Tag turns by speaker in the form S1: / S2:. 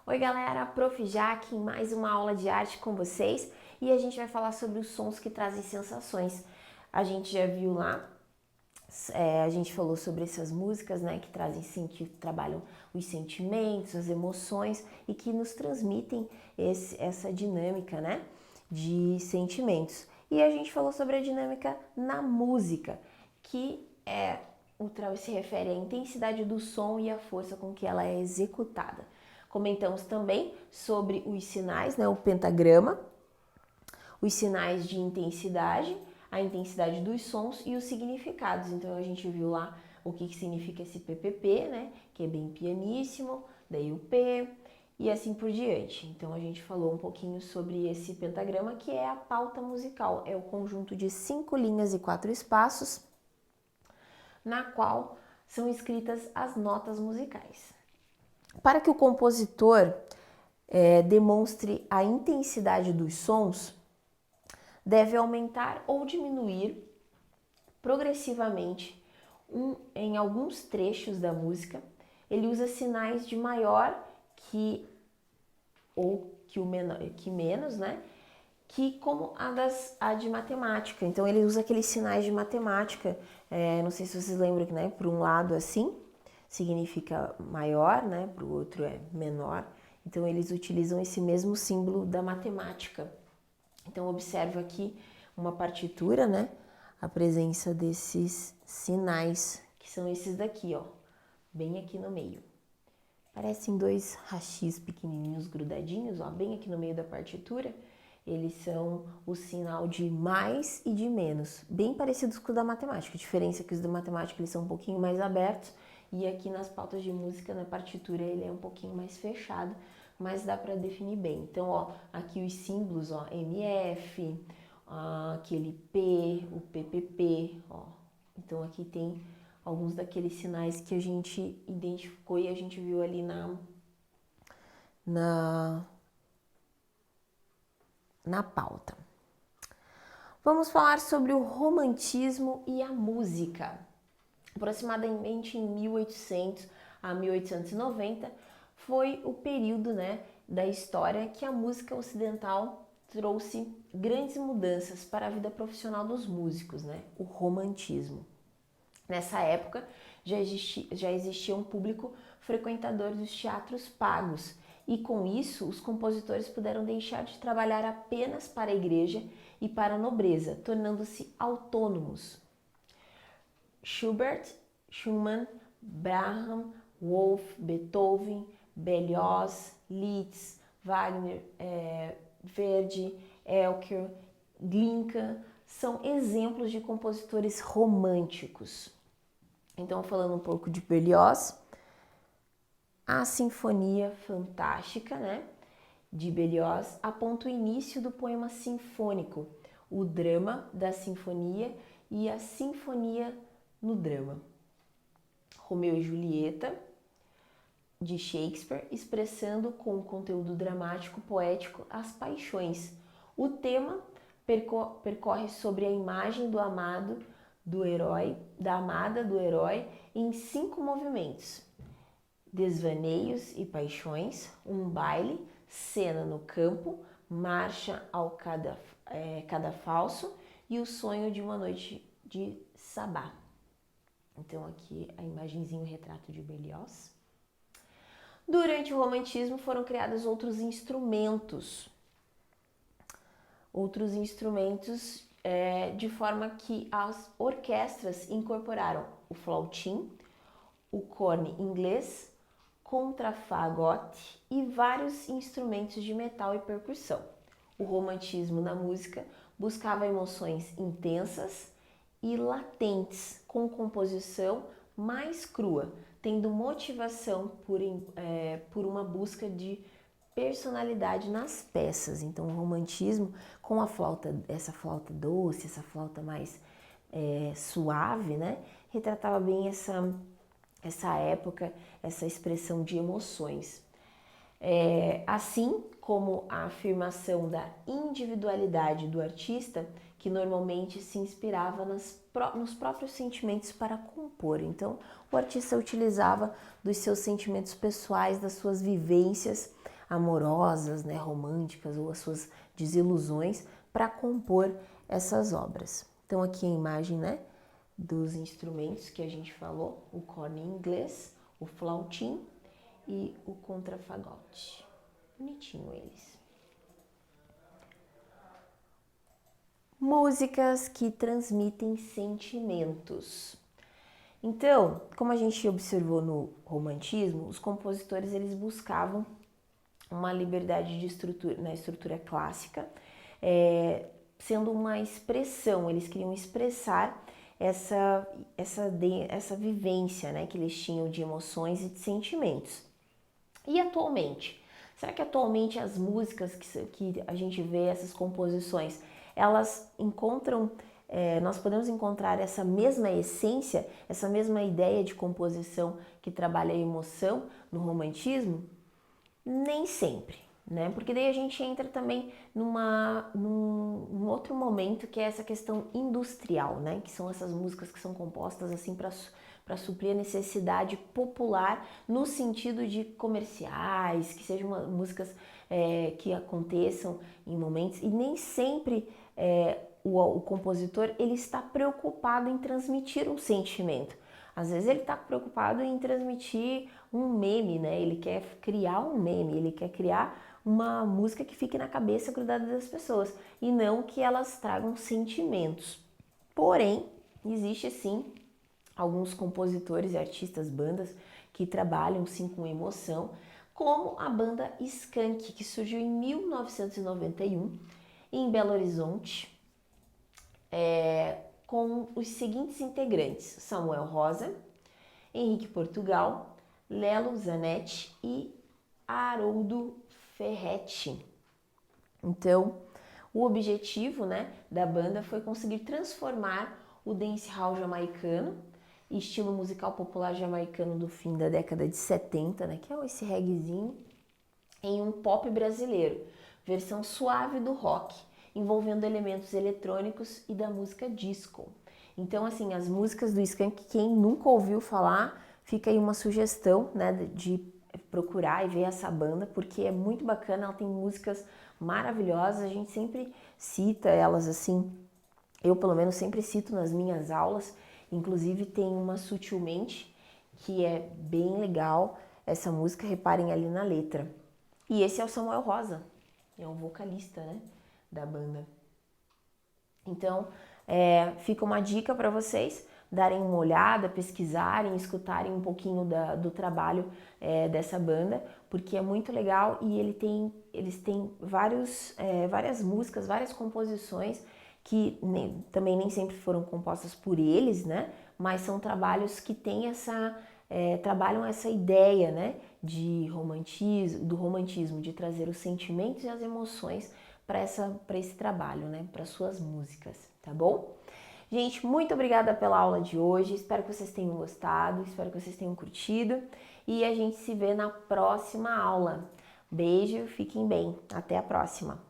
S1: Oi galera, Prof. Jaque em mais uma aula de arte com vocês e a gente vai falar sobre os sons que trazem sensações. A gente já viu lá, a gente falou sobre essas músicas, né, que trazem sentido, trabalham os sentimentos, as emoções e que nos transmitem essa dinâmica, né, de sentimentos. E a gente falou sobre a dinâmica na música, que se refere à intensidade do som e à força com que ela é executada. Comentamos também sobre os sinais, né, o pentagrama, os sinais de intensidade, a intensidade dos sons e os significados. Então a gente viu lá o que significa esse PPP, né, que é bem pianíssimo, daí o P e assim por diante. Então a gente falou um pouquinho sobre esse pentagrama, que é a pauta musical, é o conjunto de 5 linhas e 4 espaços, na qual são escritas as notas musicais. Para que o compositor demonstre a intensidade dos sons, deve aumentar ou diminuir progressivamente em alguns trechos da música. Ele usa sinais de maior que ou que o menor, que menos, né? Que como a de matemática. Então ele usa aqueles sinais de matemática. Não sei se vocês lembram que, né? Por um lado assim significa maior, né? Para o outro é menor. Então eles utilizam esse mesmo símbolo da matemática. Então observa aqui uma partitura, né? A presença desses sinais, que são esses daqui, ó, bem aqui no meio. Parecem dois rachis pequenininhos grudadinhos, ó, bem aqui no meio da partitura. Eles são o sinal de mais e de menos, bem parecidos com os da matemática. A diferença é que os da matemática eles são um pouquinho mais abertos e aqui nas pautas de música, na partitura, ele é um pouquinho mais fechado, mas dá para definir bem. Então, ó, aqui os símbolos, ó, MF, aquele P, o PPP, ó. Então aqui tem alguns daqueles sinais que a gente identificou e a gente viu ali na pauta. Vamos falar sobre o romantismo e a música. Aproximadamente em 1800 a 1890 foi o período, né, da história que a música ocidental trouxe grandes mudanças para a vida profissional dos músicos, né, o romantismo. Nessa época já existia um público frequentador dos teatros pagos e com isso os compositores puderam deixar de trabalhar apenas para a igreja e para a nobreza, tornando-se autônomos. Schubert, Schumann, Brahms, Wolf, Beethoven, Berlioz, Liszt, Wagner, Verdi, Elgar, Glinka são exemplos de compositores românticos. Então, falando um pouco de Berlioz, a Sinfonia Fantástica, né, de Berlioz, aponta o início do poema sinfônico, o drama da sinfonia e a sinfonia no drama. Romeu e Julieta, de Shakespeare, expressando com conteúdo dramático poético as paixões. O tema percorre sobre a imagem do amado, do herói, da amada do herói, em 5 movimentos: desvaneios e paixões, um baile, cena no campo, marcha ao cadafalso e o sonho de uma noite de sabá. Então aqui a imagenzinha, o retrato de Berlioz. Durante o romantismo foram criados outros instrumentos de forma que as orquestras incorporaram o flautim, o corne inglês, contrafagote e vários instrumentos de metal e percussão. O romantismo na música buscava emoções intensas e latentes, com composição mais crua, tendo motivação por uma busca de personalidade nas peças. Então o romantismo com essa flauta doce, essa flauta mais suave, né, retratava bem essa época, essa expressão de emoções. Assim como a afirmação da individualidade do artista, que normalmente se inspirava nos próprios sentimentos para compor. Então, o artista utilizava dos seus sentimentos pessoais, das suas vivências, amorosas, né, românticas ou as suas desilusões para compor essas obras. Então aqui a imagem, né, dos instrumentos que a gente falou, o corno em inglês, o flautim e o contrafagote. Bonitinho eles. Músicas que transmitem sentimentos. Então, como a gente observou no romantismo, os compositores eles buscavam uma liberdade de estrutura, na estrutura clássica, sendo uma expressão, eles queriam expressar essa vivência, né, que eles tinham de emoções e de sentimentos. E atualmente? Será que atualmente as músicas que a gente vê, essas composições, elas encontram, nós podemos encontrar essa mesma essência, essa mesma ideia de composição que trabalha a emoção no romantismo? Nem sempre, né? Porque daí a gente entra também num outro momento que é essa questão industrial, né? Que são essas músicas que são compostas assim para suprir a necessidade popular no sentido de comerciais, que sejam músicas que aconteçam em momentos e nem sempre o compositor ele está preocupado em transmitir um sentimento. Às vezes ele está preocupado em transmitir um meme, né? Ele quer criar um meme, ele quer criar uma música que fique na cabeça grudada das pessoas e não que elas tragam sentimentos. Porém, existe sim alguns compositores e artistas, bandas que trabalham sim com emoção, como a banda Skank, que surgiu em 1991 em Belo Horizonte, com os seguintes integrantes: Samuel Rosa, Henrique Portugal, Lelo Zanetti e Haroldo Ferretti. Então, o objetivo, né, da banda foi conseguir transformar o dancehall jamaicano, estilo musical popular jamaicano do fim da década de 70, né, que é esse reggaezinho, em um pop brasileiro, versão suave do rock, envolvendo elementos eletrônicos e da música disco. Então, assim, as músicas do Skank, quem nunca ouviu falar, fica aí uma sugestão, né, de procurar e ver essa banda, porque é muito bacana, ela tem músicas maravilhosas, a gente sempre cita elas assim, eu pelo menos sempre cito nas minhas aulas, inclusive tem uma Sutilmente, que é bem legal, essa música, reparem ali na letra. E esse é o Samuel Rosa, é o vocalista, né, da banda. Então, fica uma dica para vocês darem uma olhada, pesquisarem, escutarem um pouquinho do trabalho dessa banda, porque é muito legal e eles têm várias músicas, várias composições que também nem sempre foram compostas por eles, né? Mas são trabalhos que têm trabalham essa ideia, né? Do romantismo, de trazer os sentimentos e as emoções para esse trabalho, né? Para suas músicas, tá bom? Gente, muito obrigada pela aula de hoje, espero que vocês tenham gostado, espero que vocês tenham curtido e a gente se vê na próxima aula. Beijo, fiquem bem, até a próxima!